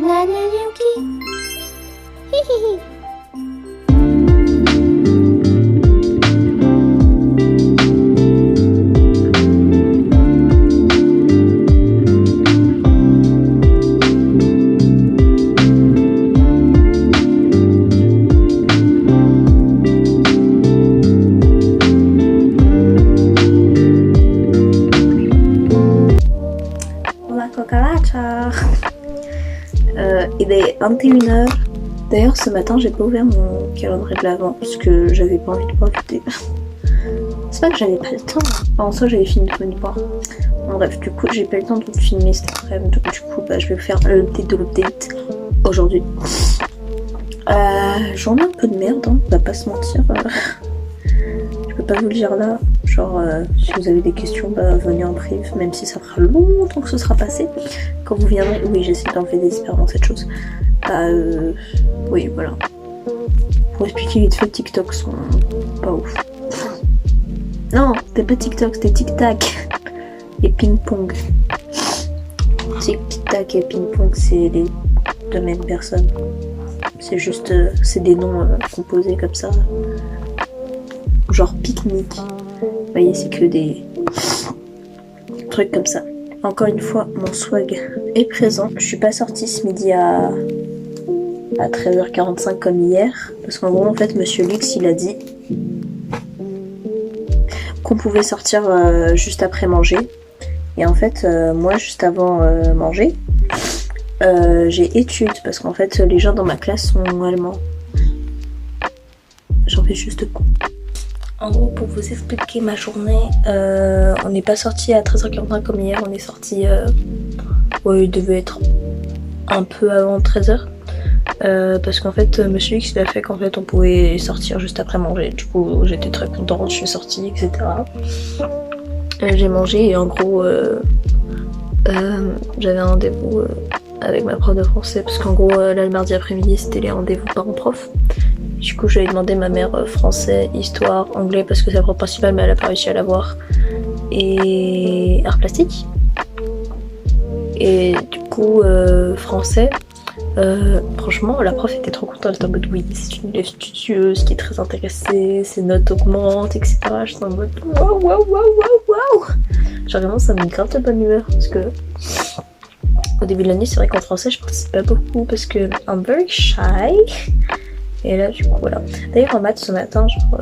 Nanayuki. Hihihi. Il est 21h. D'ailleurs, ce matin, j'ai pas ouvert mon calendrier de l'avant parce que j'avais pas envie de profiter. C'est pas que j'avais pas le temps. En soi, j'avais fini de boire. Bon, bref, du coup, j'ai pas eu le temps de filmer cet après-midi. Donc, du coup, je vais faire l'update de l'update aujourd'hui. J'en ai un peu de merde, hein, on va pas se mentir. Je peux pas vous le dire là. Genre, si vous avez des questions, venez en prive, même si ça fera longtemps que ce sera passé. Quand vous viendrez, oui, j'essaie d'enlever désespérément cette chose. Oui, voilà. Pour expliquer vite fait, TikTok sont pas ouf. Non, c'était pas TikTok, c'était Tic Tac et Ping Pong. Tic Tac et Ping Pong, c'est les deux mêmes personnes. C'est juste, c'est des noms composés comme ça. Genre pique-nique. Vous voyez, c'est que des trucs comme ça. Encore une fois, mon swag est présent. Je suis pas sortie ce midi à 13h45 comme hier. Parce qu'en gros, en fait, Monsieur Lux, il a dit qu'on pouvait sortir juste après manger. Et en fait, moi, juste avant manger, j'ai études. Parce qu'en fait, les gens dans ma classe sont allemands. J'en fais juste coup. En gros, pour vous expliquer ma journée, on n'est pas sorti à 13h45 comme hier, on est sorti, ouais, il devait être un peu avant 13h, parce qu'en fait, Monsieur X, il a fait qu'en fait, on pouvait sortir juste après manger. Du coup, j'étais très contente, je suis sortie, etc. J'ai mangé et en gros, j'avais un rendez-vous avec ma prof de français, parce qu'en gros, là, le mardi après-midi, c'était les rendez-vous parents-prof. Du coup, j'avais demandé à ma mère français, histoire, anglais, parce que c'est la prof principale, mais elle a pas réussi à l'avoir. Et art plastique. Et du coup, français, franchement, la prof était trop contente. Elle était en mode oui, c'est une élève studieuse qui est très intéressée, ses notes augmentent, etc. Je suis en mode waouh, waouh, waouh, waouh, waouh. Genre vraiment, ça me met grave de bonne humeur parce que au début de l'année, c'est vrai qu'en français, je participe pas beaucoup parce que I'm very shy. Et là, du coup, voilà. D'ailleurs, en maths, ce matin, genre,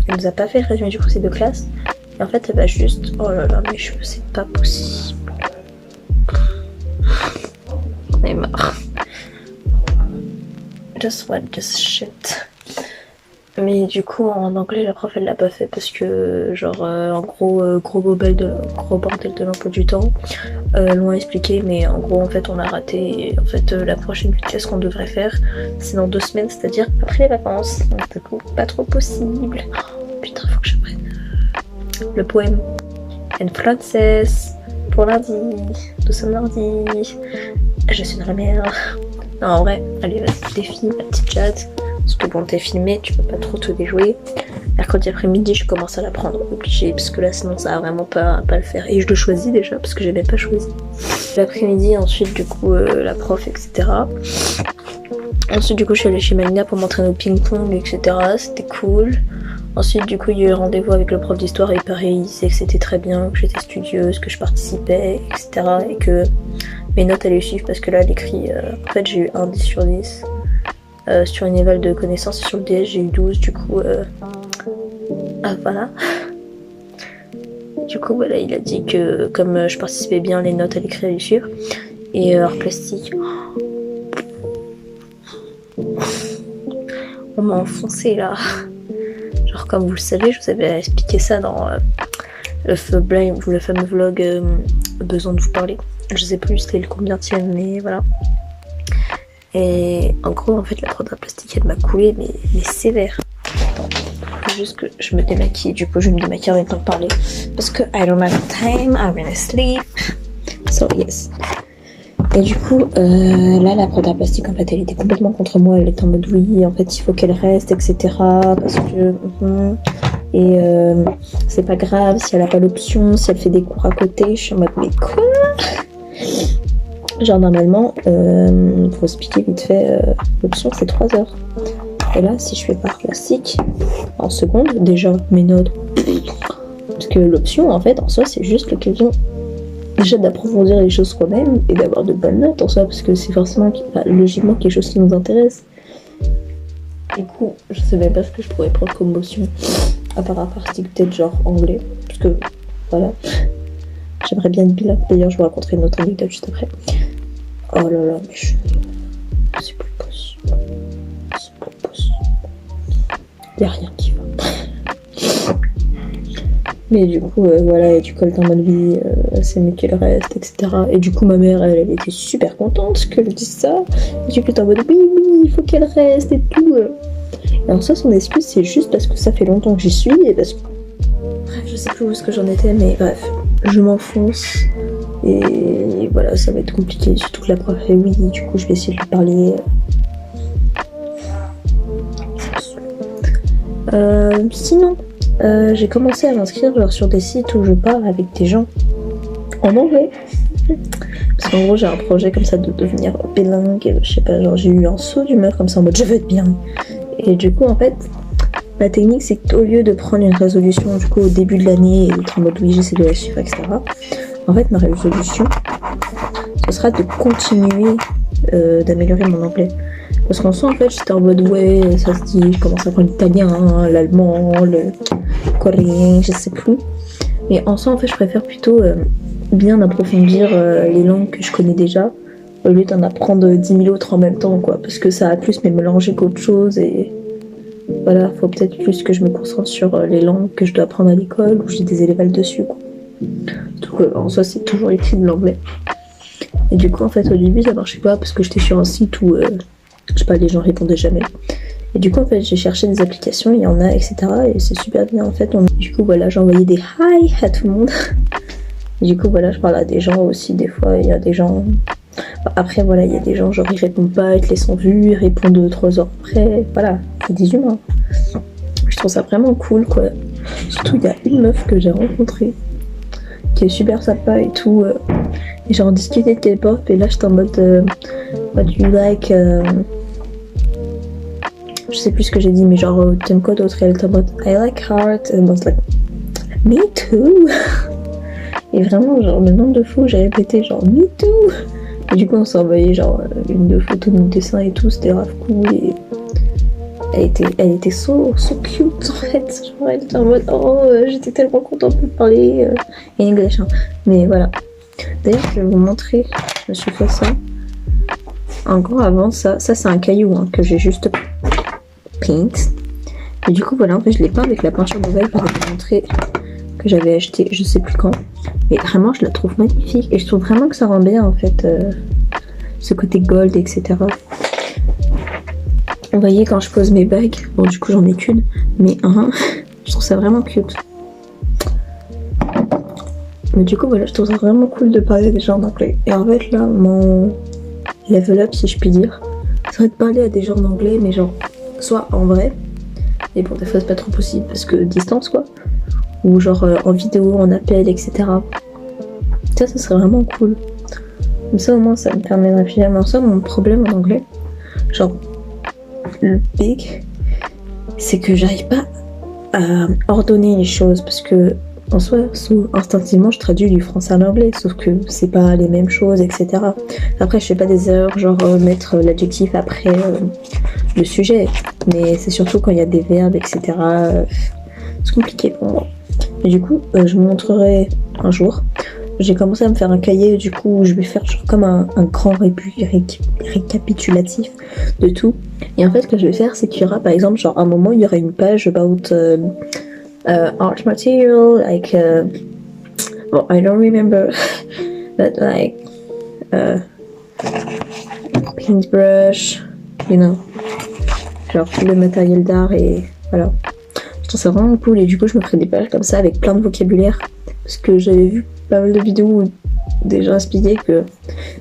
elle nous a pas fait le résumé du procès de classe. Et en fait, elle va juste... Oh là là, mes cheveux, c'est pas possible. J'en ai marre. Just what this shit. Mais du coup, en anglais, la prof, elle l'a pas fait parce que, genre, en gros, gros bordel de l'emploi du temps. Loin expliqué, mais en gros, en fait, on a raté. Et en fait, la prochaine vitesse qu'on devrait faire, c'est dans 2 semaines, c'est-à-dire après les vacances. Donc, du coup, pas trop possible. Oh, putain, faut que j'apprenne le poème. En français, pour lundi. Nous sommes lundi. Je suis dans la merde. Non, en vrai, allez, vas-y, défi, ma petite chatte. Parce que bon, t'es filmé, tu peux pas trop te déjouer. Mercredi après-midi, je commence à l'apprendre, obligé, parce que là, sinon, ça va vraiment pas le faire. Et je le choisis déjà, parce que j'avais pas choisi. L'après-midi, ensuite, du coup, la prof, etc. Ensuite, du coup, je suis allée chez Magna pour m'entraîner au ping-pong, etc. C'était cool. Ensuite, du coup, il y a eu rendez-vous avec le prof d'histoire, et pareil, il disait que c'était très bien, que j'étais studieuse, que je participais, etc. Et que mes notes allaient suivre, parce que là, l'écrit, en fait, j'ai eu 1 10 sur 10. Sur une éval de connaissances et sur le DS j'ai eu 12, du coup voilà. Du coup voilà, il a dit que comme je participais bien, les notes à l'écrit allaient suivre. Et art plastique, on m'a enfoncé là. Genre comme vous le savez, je vous avais expliqué ça dans le fameux vlog besoin de vous parler. Je sais plus c'était le combienième, mais voilà. Et en gros, en fait, la prod d'art plastique, elle m'a coulé, mais sévère. Attends, faut juste que je me démaquille. Du coup, je vais me démaquiller en même temps de parler. Parce que I don't have time, I'm gonna sleep. So, yes. Et du coup, là, la prod d'art plastique, en fait, elle était complètement contre moi. Elle était en mode oui, en fait, il faut qu'elle reste, etc. Parce que... Et c'est pas grave si elle a pas l'option, si elle fait des cours à côté. Je suis en mode, mais quoi? Genre normalement, pour expliquer vite fait, l'option c'est 3 heures. Et là, si je fais par classique, en seconde, déjà mes notes. Parce que l'option, en fait, en soi, c'est juste l'occasion déjà d'approfondir les choses soi-même et d'avoir de bonnes notes en soi, parce que c'est forcément, logiquement, quelque chose qui nous intéresse. Du coup, je sais même pas ce que je pourrais prendre comme option, à part un partie peut-être genre anglais, parce que, voilà. J'aimerais bien être bilingue. D'ailleurs, je vous raconterai une autre anecdote juste après. Oh là là, mais c'est plus possible. C'est plus possible. Y'a rien qui va. Mais du coup, voilà, et du coup, elle est en mode vie, c'est mieux qu'elle reste, etc. Et du coup, ma mère, elle était super contente que je dise ça. Et du coup, elle est en mode oui, il faut qu'elle reste et tout. Et en soi, son excuse, c'est juste parce que ça fait longtemps que j'y suis et parce que. Bref, je sais plus où est-ce que j'en étais, mais bref, je m'enfonce. Et voilà, ça va être compliqué, surtout que la prof est oui, du coup, je vais essayer de lui parler. Sinon, j'ai commencé à m'inscrire genre, sur des sites où je parle avec des gens en anglais. Parce qu'en gros, j'ai un projet comme ça de devenir bilingue. Je sais pas, genre j'ai eu un saut d'humeur comme ça en mode je veux être bien. Et du coup, en fait, la technique, c'est qu'au lieu de prendre une résolution du coup au début de l'année et d'être en mode oui, j'essaie de la suivre, etc. En fait, ma résolution, ce sera de continuer d'améliorer mon anglais. Parce qu'en soi, en fait, j'étais en mode ouais, ça se dit, je commence à apprendre l'italien, l'allemand, le coréen, je sais plus. Mais en soi, en fait, je préfère plutôt bien approfondir les langues que je connais déjà, au lieu d'en apprendre 10 000 autres en même temps, quoi. Parce que ça a plus mais mélanger qu'autre chose et voilà, faut peut-être plus que je me concentre sur les langues que je dois apprendre à l'école où j'ai des élèves dessus, quoi. Donc en soi, c'est toujours écrit de l'anglais. Et du coup, en fait, au début, ça marchait pas parce que j'étais sur un site où, je sais pas, les gens répondaient jamais. Et du coup, en fait, j'ai cherché des applications, il y en a, etc. Et c'est super bien, en fait. Du coup, voilà, j'ai envoyé des hi à tout le monde. Et du coup, voilà, je parle à des gens aussi, des fois, il y a des gens... Après, voilà, il y a des gens, genre, ils répondent pas, ils te laissent en vue, ils répondent 2-3 heures après. Voilà, c'est des humains. Je trouve ça vraiment cool, quoi. Surtout, il y a une meuf que j'ai rencontrée qui est super sympa et tout. Et genre, on discutait de K-pop, et là, j'étais en mode... what do you like je sais plus ce que j'ai dit, mais genre, t'aimes quoi d'autre? Elle était en mode I like heart, and I was like, me too! Et vraiment, genre, le nombre de fois où j'ai répété, genre, me too! Et du coup, on s'est envoyé, genre, une de photos de nos dessins et tout, c'était grave cool, et elle était so cute, en fait. Genre, elle était en mode, oh, j'étais tellement contente de parler English, hein. Mais voilà. D'ailleurs, je vais vous montrer, je me suis fait ça. En gros, avant ça c'est un caillou, hein, que j'ai juste paint. Et du coup, voilà, en fait, je l'ai peint avec la peinture nouvelle pour vous montrer que j'avais acheté je sais plus quand. Mais vraiment, je la trouve magnifique et je trouve vraiment que ça rend bien, en fait, ce côté gold, etc. Vous voyez, quand je pose mes bagues, bon, du coup, j'en ai qu'une, mais je trouve ça vraiment cute. Mais du coup, voilà, je trouve ça vraiment cool de parler des gens en anglais. Et en fait, là, mon level up, si je puis dire, serait de parler à des gens en anglais, mais genre, soit en vrai, et bon, des fois, c'est pas trop possible parce que distance, quoi, ou genre en vidéo, en appel, etc. Ça serait vraiment cool. Comme ça, au moins, ça me permet de réfléchir. Mais en soi, mon problème en anglais, genre, le big, c'est que j'arrive pas à ordonner les choses parce que en soi, instinctivement, je traduis du français à l'anglais, sauf que c'est pas les mêmes choses, etc. Après, je fais pas des erreurs, genre mettre l'adjectif après le sujet, mais c'est surtout quand il y a des verbes, etc. C'est compliqué pour moi. Et du coup, je vous montrerai un jour. J'ai commencé à me faire un cahier, du coup, où je vais faire genre comme un grand récapitulatif de tout. Et en fait, ce que je vais faire, c'est qu'il y aura, par exemple, genre un moment, il y aura une page about art material, like, well, I don't remember, but like, paintbrush, you know, genre tout le matériel d'art et voilà. Je trouve ça vraiment cool et du coup, je me ferai des pages comme ça avec plein de vocabulaire parce que j'avais vu pas mal de vidéos où des gens expliquaient que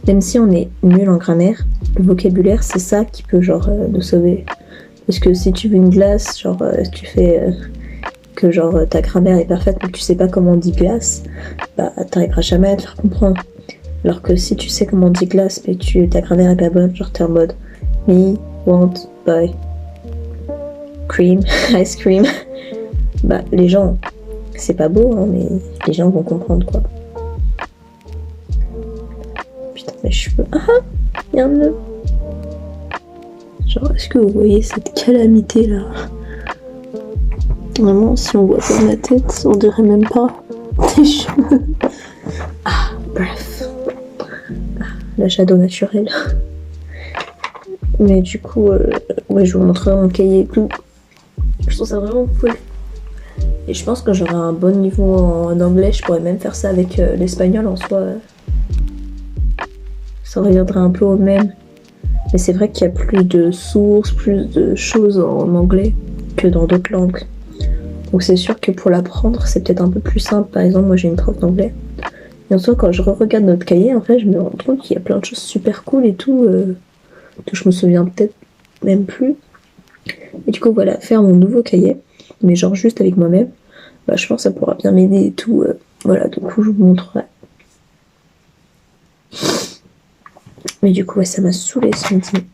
même si on est nul en grammaire, le vocabulaire c'est ça qui peut genre nous sauver. Parce que si tu veux une glace, genre si tu fais que genre ta grammaire est parfaite mais que tu sais pas comment on dit glace, bah t'arriveras jamais à te faire comprendre. Alors que si tu sais comment on dit glace, mais ta grammaire est pas bonne, genre t'es en mode me want buy cream, ice cream. Bah les gens, c'est pas beau, hein, mais les gens vont comprendre quoi. Putain, mes cheveux. Ah, il y a un nœud. Genre, est-ce que vous voyez cette calamité là? Vraiment, si on voit pas ma tête, on dirait même pas des cheveux. Ah, bref. La shadow naturelle. Mais du coup, ouais, je vous montrerai mon cahier et tout. Je trouve ça vraiment cool. Et je pense que j'aurai un bon niveau en anglais. Je pourrais même faire ça avec l'espagnol en soi. Ça reviendrait un peu au même. Mais c'est vrai qu'il y a plus de sources, plus de choses en anglais que dans d'autres langues. Donc c'est sûr que pour l'apprendre, c'est peut-être un peu plus simple. Par exemple, moi j'ai une prof d'anglais. Et en soi, quand je regarde notre cahier, en fait, je me rends compte qu'il y a plein de choses super cool et tout, que je me souviens peut-être même plus. Et du coup, voilà, faire mon nouveau cahier, mais genre juste avec moi-même, bah, je pense que ça pourra bien m'aider et tout. Voilà, du coup, je vous montrerai. Mais du coup, ouais, ça m'a saoulé ce midi.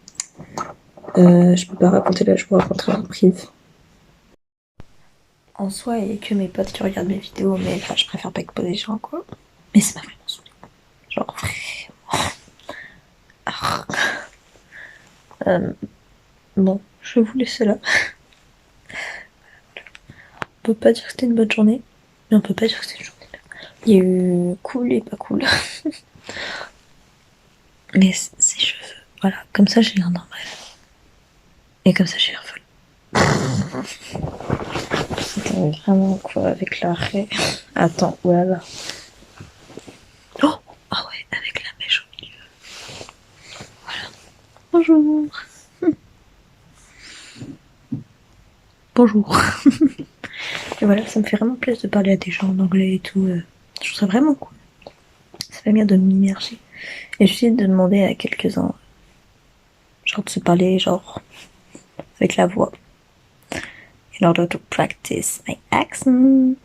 Je peux pas raconter là, je vous raconterai en prive. En soi, il y a que mes potes qui regardent mes vidéos, mais enfin, je préfère pas exposer les gens, quoi. Mais ça m'a vraiment saoulé. Genre, vraiment. Ah. Bon, je vais vous laisser là. On peut pas dire que c'était une bonne journée, mais on peut pas dire que c'était une journée bien. Il y a eu cool et pas cool. Mais ces cheveux, voilà, comme ça j'ai l'air normal. Et comme ça j'ai l'air folle. C'était vraiment quoi avec l'arrêt. Attends, voilà. Oh, ah ouais, avec la mèche au milieu. Voilà. Bonjour. Bonjour. Et voilà, ça me fait vraiment plaisir de parler à des gens en anglais et tout. Je trouve ça vraiment cool. Ça fait bien de m'immerger. Et j'essaie de demander à quelques-uns, genre de se parler, genre, avec la voix. In order to practice my accent.